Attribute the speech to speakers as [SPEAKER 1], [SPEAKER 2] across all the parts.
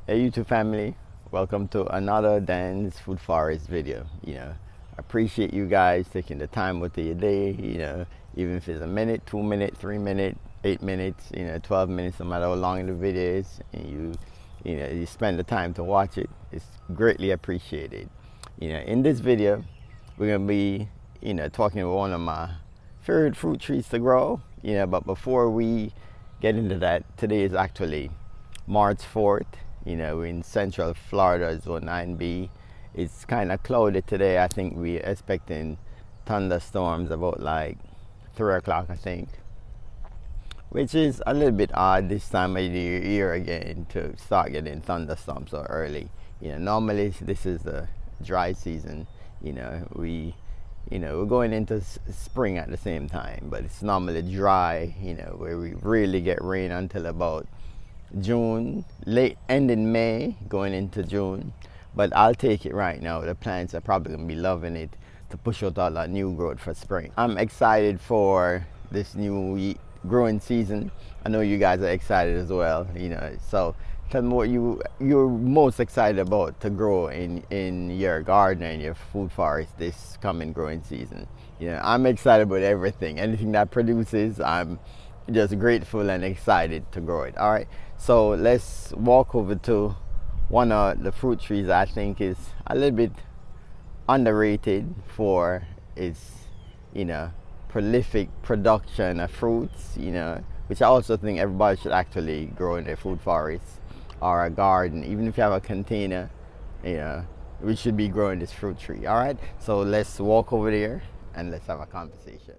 [SPEAKER 1] Hey YouTube family, welcome to another Dan's Food Forest video. I appreciate you guys taking the time with your day, even if it's a minute, 2 minutes, 3 minutes, 8 minutes, 12 minutes, no matter how long the video is, and you spend the time to watch it. It's greatly appreciated. In this video, we're gonna be, talking about one of my favorite fruit trees to grow. But before we get into that, today is actually March 4th. We're in Central Florida, Zone 9B. It's kind of cloudy today. I think we're expecting thunderstorms about like 3 o'clock, I think, which is a little bit odd this time of the year again to start getting thunderstorms so early. Normally this is the dry season. We're going into spring at the same time, but it's normally dry, where we really get rain until about June, late end in May, going into June. But I'll take it right now. The plants are probably gonna be loving it to push out all that new growth for spring. I'm excited for this new growing season. I know you guys are excited as well. So tell me what you're most excited about to grow in your garden and your food forest this coming growing season. I'm excited about everything. Anything that produces, I'm just grateful and excited to grow it. All right, so let's walk over to one of the fruit trees I think is a little bit underrated for its prolific production of fruits, which I also think everybody should actually grow in their food forest or a garden. Even if you have a container, we should be growing this fruit tree. All right, so let's walk over there and let's have a conversation.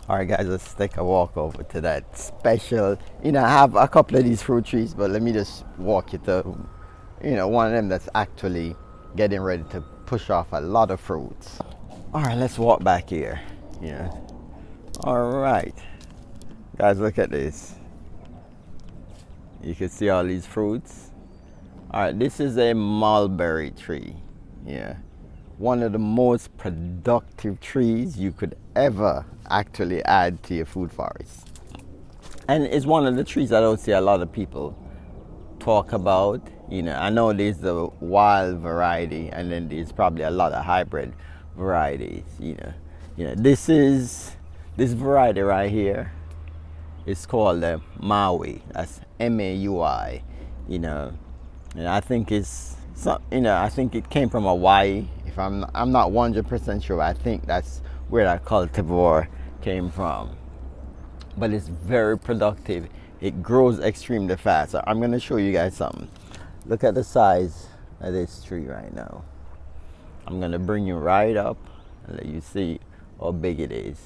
[SPEAKER 1] All right guys, let's take a walk over to that special, I have a couple of these fruit trees, but let me just walk you to, one of them that's actually getting ready to push off a lot of fruits. All right, let's walk back here. All right, guys, look at this. You can see all these fruits. All right, this is a mulberry tree. One of the most productive trees you could ever actually add to your food forest. And it's one of the trees I don't see a lot of people talk about. I know there's the wild variety, and then there's probably a lot of hybrid varieties. This variety right here is called the Maui. That's M-A-U-I. And I think it's I think it came from Hawaii. If I'm not 100% sure. I think that's where that cultivar came from. But it's very productive. It grows extremely fast. So I'm gonna show you guys something. Look at the size of this tree right now. I'm gonna bring you right up and let you see how big it is.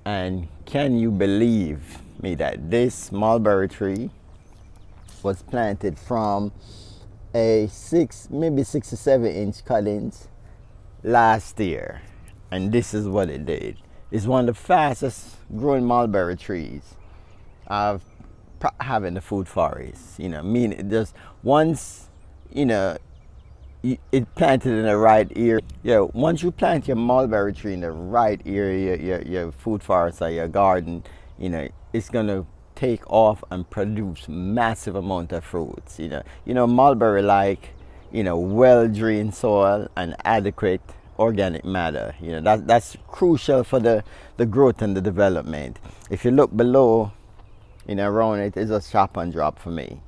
[SPEAKER 1] And can you believe me that this mulberry tree was planted from a maybe 6 or 7 inch cuttings last year, and this is what it did. It's one of the fastest growing mulberry trees I've in the food forest. Meaning just once it planted in the right area. Once you plant your mulberry tree in the right area, your food forest or your garden, it's gonna take off and produce massive amount of fruits. Mulberry like well drained soil and adequate organic matter. That's crucial for the growth and the development. If you look below, around it is a chop and drop for me.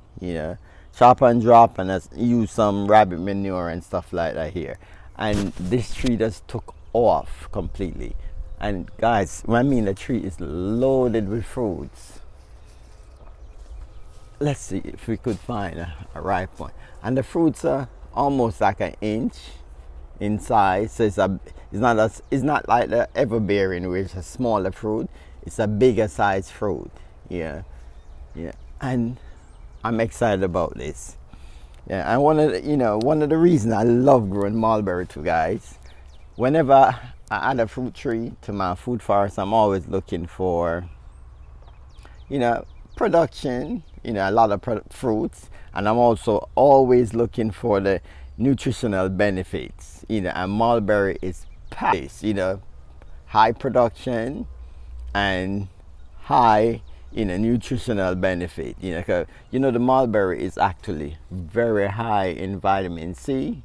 [SPEAKER 1] Chop and drop, and let's use some rabbit manure and stuff like that here. And this tree just took off completely. And guys, when I mean the tree is loaded with fruits. Let's see if we could find a ripe one. And the fruits are almost like an inch in size. So it's not like the Everbearing, where it's a smaller fruit. It's a bigger size fruit. And I'm excited about this. And one of the reasons I love growing mulberry too, guys. Whenever I add a fruit tree to my food forest, I'm always looking for you know, production, you know, a lot of fruits, and I'm also always looking for the nutritional benefits, you know, and mulberry is packed, you know, high production and high, you know, nutritional benefit, you know, 'cause, you know, the mulberry is actually very high in vitamin C,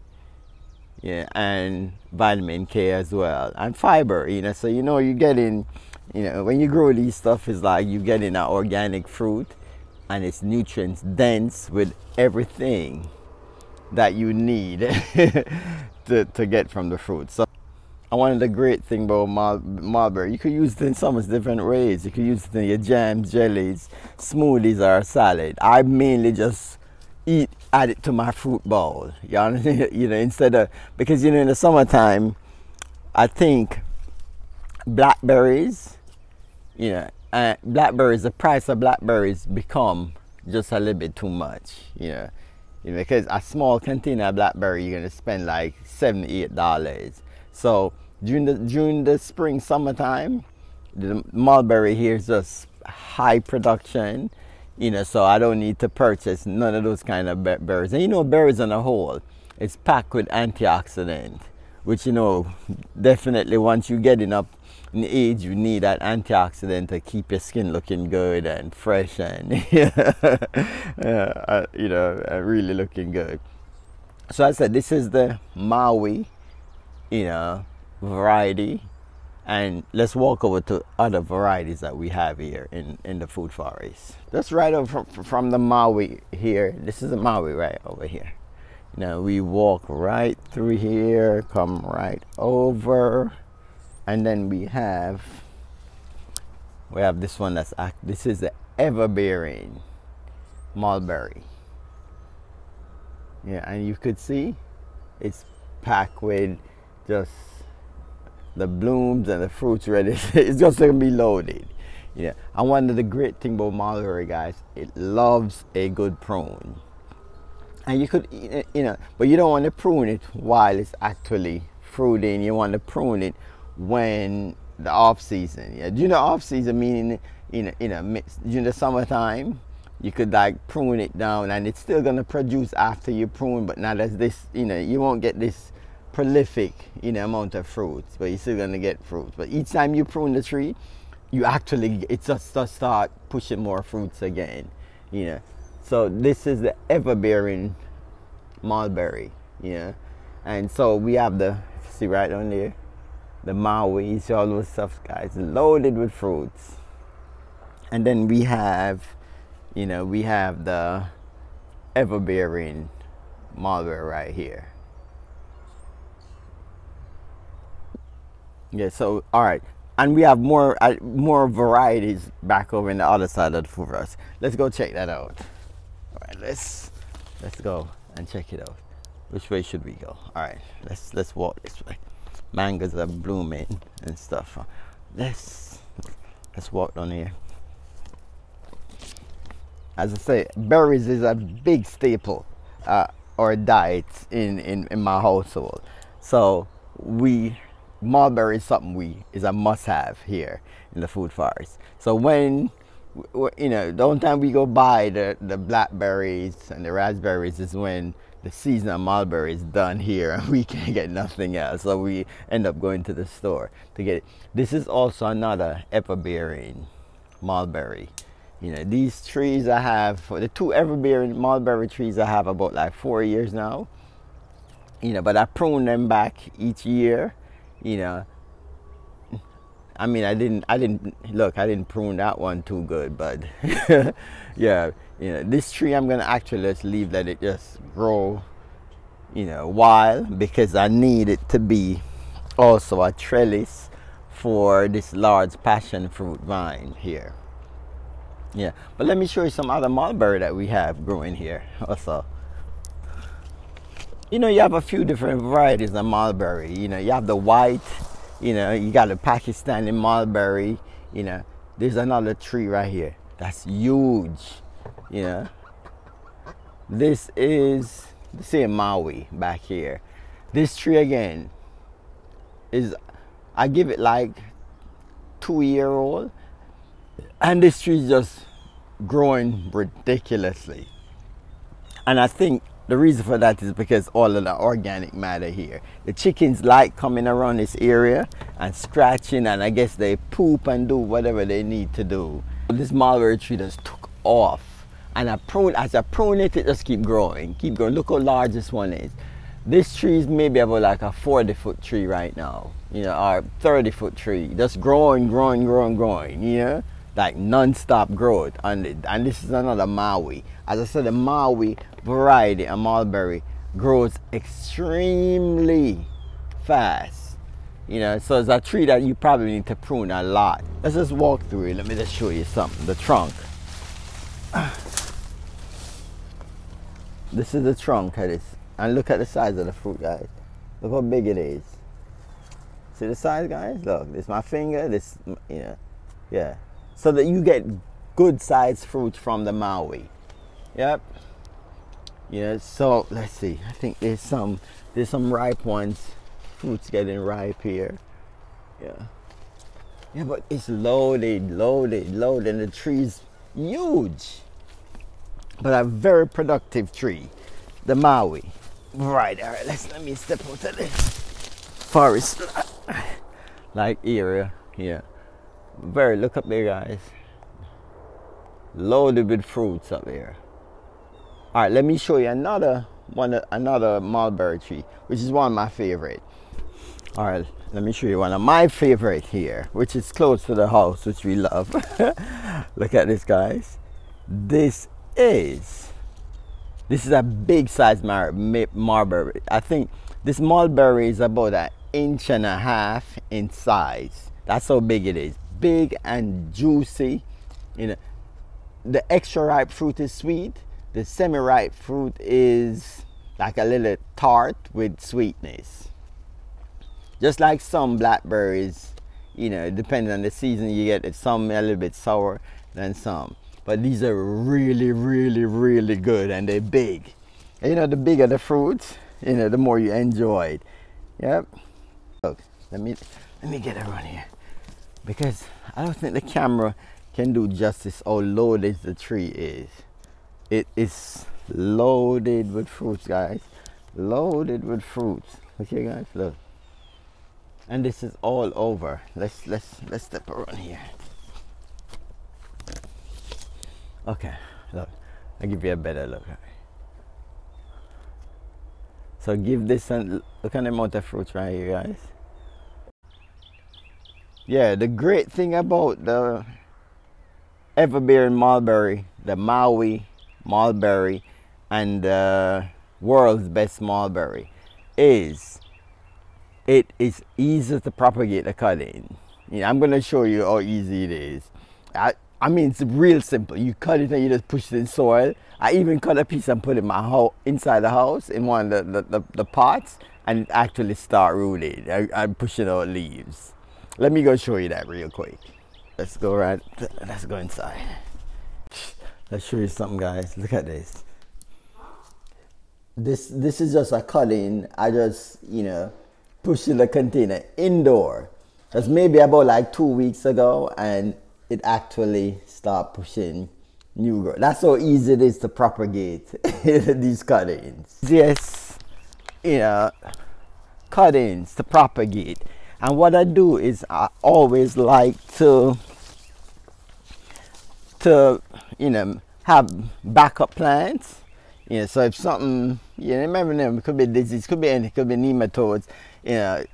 [SPEAKER 1] yeah, and vitamin K as well, and fiber, you know, so, you know, you're getting, you know, when you grow these stuff, it's like you're getting an organic fruit, and it's nutrients dense with everything that you need to get from the fruit. So one of the great thing about mulberry, you could use it in so much different ways. You could use it in your jams, jellies, smoothies, or salad. I mainly just add it to my fruit bowl. You know, you know, instead of, because, you know, in the summertime, I think blackberries, you know, blackberries, the price of blackberries become just a little bit too much, you know, because a small container of blackberry, you're gonna spend like $7, $8. So during the spring, summertime, the mulberry here is just high production, you know, so I don't need to purchase none of those kind of berries. And, you know, berries on a whole, it's packed with antioxidant, which, you know, definitely once you get up in age, you need that antioxidant to keep your skin looking good and fresh and you know, really looking good. So I said, this is the Maui, you know, variety, and let's walk over to other varieties that we have here in the food forest. Just right over from the Maui here. This is the Maui right over here. Now we walk right through here, come right over, and then we have this one this is the Everbearing Malberry. Yeah, and you could see it's packed with just the blooms and the fruits ready. It's just gonna be loaded. Yeah, and one of the great things about mulberry, guys, it loves a good prune. And you could, you know, but you don't want to prune it while it's actually fruiting. You want to prune it when the off season. Yeah, during the off season, meaning during the summertime, you could like prune it down, and it's still gonna produce after you prune, but not as this. You know, you won't get this prolific, you know, amount of fruits, but you're still gonna get fruits. But each time you prune the tree, you actually, it just start pushing more fruits again, you know. So this is the Everbearing Malberry, you know. And so we have the, see right on there, the Maui, you see all those stuff, guys, loaded with fruits. And then we have, you know, we have the Everbearing Malberry right here. Yeah, so all right, and we have more varieties back over in the other side of the food forest. Let's go check that out. All right, let's go and check it out. Which way should we go? All right, let's walk this way. Mangoes are blooming and stuff. Let's walk down here. As I say, berries is a big staple or diet in my household. So mulberry is something is a must-have here in the food forest. So when, you know, the only time we go buy the blackberries and the raspberries is when the season of mulberry is done here and we can't get nothing else. So we end up going to the store to get it. This is also another Everbearing Mulberry. You know, these trees I have, for the two Everbearing Mulberry trees I have about like 4 years now. You know, but I prune them back each year. You know, I mean, I didn't prune that one too good, but yeah, you know, this tree I'm gonna actually just let it just grow, you know, wild, because I need it to be also a trellis for this large passion fruit vine here. Yeah, but let me show you some other mulberry that we have growing here also. You know, you have a few different varieties of mulberry. You know, you have the white, you know, you got the Pakistani mulberry. You know, there's another tree right here that's huge. You know, this is the same Maui back here. This tree again is, I give it like 2-year-old, and this tree is just growing ridiculously. And I think the reason for that is because all of the organic matter here. The chickens like coming around this area and scratching, and I guess they poop and do whatever they need to do. This mulberry tree just took off, and as I prune it, it just keep growing. Look how large this one is. This tree is maybe about like a 40-foot tree right now, you know, or 30-foot tree, just growing, you know, like non-stop growth. And this is another Maui. As I said, the Maui variety of mulberry grows extremely fast, you know, so it's a tree that you probably need to prune a lot. Let's just walk through it. Let me just show you something. The trunk. This is the trunk of this, and look at the size of the fruit, guys. Look how big it is. See the size, guys? Look, this is my finger, this, you know, yeah. So that you get good sized fruit from the Maui. Yep. Yeah, so let's see. I think there's some ripe ones. Fruits getting ripe here. Yeah. Yeah, but it's loaded. The tree's huge. But a very productive tree. The Maui. Right, all right, let me step out of this forest like area here. Look up there, guys. Loaded with fruits up there. All right, let me show you another mulberry tree, which is one of my favorite. All right, let me show you one of my favorite here, which is close to the house, which we love. Look at this, guys. This is a big size mulberry. I think this mulberry is about 1.5 inches in size. That's how big it is. Big and juicy. You know, the extra ripe fruit is sweet. The semi-ripe fruit is like a little tart with sweetness. Just like some blackberries, you know, depending on the season, you get some a little bit sour than some. But these are really good, and they're big. And, you know, the bigger the fruits, you know, the more you enjoy it. Yep. Look, let me get around here, because I don't think the camera can do justice how loaded the tree is. It is loaded with fruits, guys. Loaded with fruits. Okay, guys, look. And this is all over. Let's step around here. Okay, look. I'll give you a better look. So give this and look at the amount of fruits right here, guys. Yeah, the great thing about the Everbearing Malberry, the Maui Mulberry, and the world's best mulberry is it is easy to propagate the cutting. You know, I'm going to show you how easy it is. I mean, it's real simple. You cut it and you just push it in soil. I even cut a piece and put it in my inside the house in one of the pots, and it actually start rooting. I'm pushing out leaves. Let me go show you that real quick. Let's go inside. Let's show you something, guys. Look at this. This is just a cutting. I just, you know, pushed in the container indoor. That's maybe about like 2 weeks ago, and it actually started pushing new growth. That's how easy it is to propagate these cuttings. Yes, you know, cuttings to propagate. And what I do is I always like to you know, have backup plants. You know, so if something, you know, remember them, it could be disease, could be anything, could be nematodes, you know,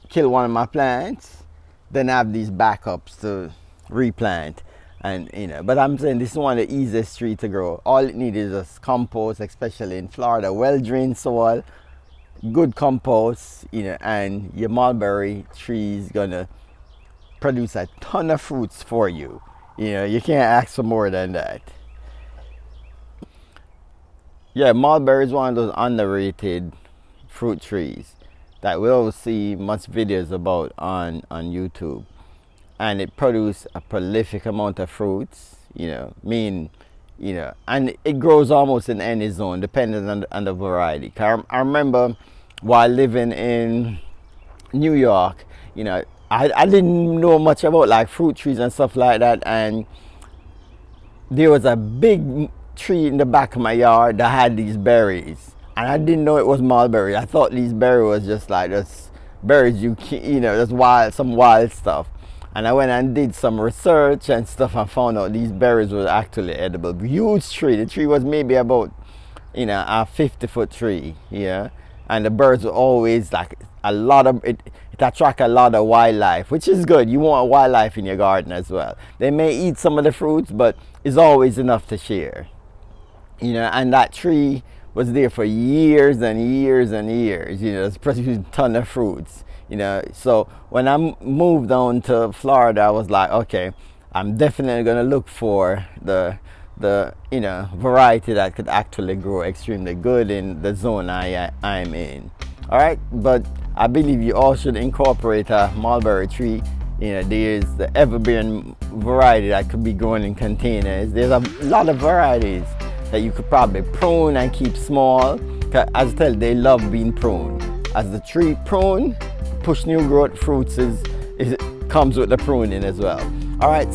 [SPEAKER 1] kill one of my plants, then I have these backups to replant. And you know, but I'm saying this is one of the easiest trees to grow. All it needs is just compost, especially in Florida, well-drained soil, good compost, you know, and your mulberry tree is gonna produce a ton of fruits for you. You know, you can't ask for more than that. Yeah, mulberry is one of those underrated fruit trees that we don't see much videos about on YouTube. And it produces a prolific amount of fruits, you know, you know, and it grows almost in any zone, depending on the variety. I remember while living in New York, you know, I didn't know much about like fruit trees and stuff like that, and there was a big tree in the back of my yard that had these berries, and I didn't know it was mulberry. I thought these berries was just like just berries you know, just wild, some wild stuff. And I went and did some research and stuff and found out these berries were actually edible. Huge tree. The tree was maybe about, you know, a 50-foot tree, yeah. And the birds were always like a lot of it attract a lot of wildlife, which is good. You want wildlife in your garden as well. They may eat some of the fruits, but it's always enough to share, you know. And that tree was there for years and years and years, you know. It's producing a ton of fruits, you know. So when I moved on to Florida, I was like, okay, I'm definitely gonna look for the you know, variety that could actually grow extremely good in the zone I'm in. All right, but I believe you all should incorporate a mulberry tree. You know, there's the Everbearing variety that could be grown in containers. There's a lot of varieties that you could probably prune and keep small. As I tell you, they love being pruned. As the tree prune, push new growth fruits comes with the pruning as well. All right,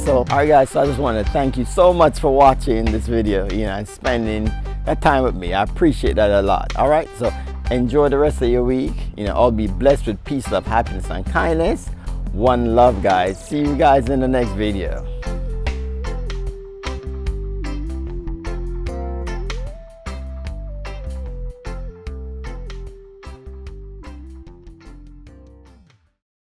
[SPEAKER 1] guys, so I just want to thank you so much for watching this video, you know, and spending that time with me. I appreciate that a lot. All right, so enjoy the rest of your week. You know, all be blessed with peace, love, happiness, and kindness. One love, guys. See you guys in the next video.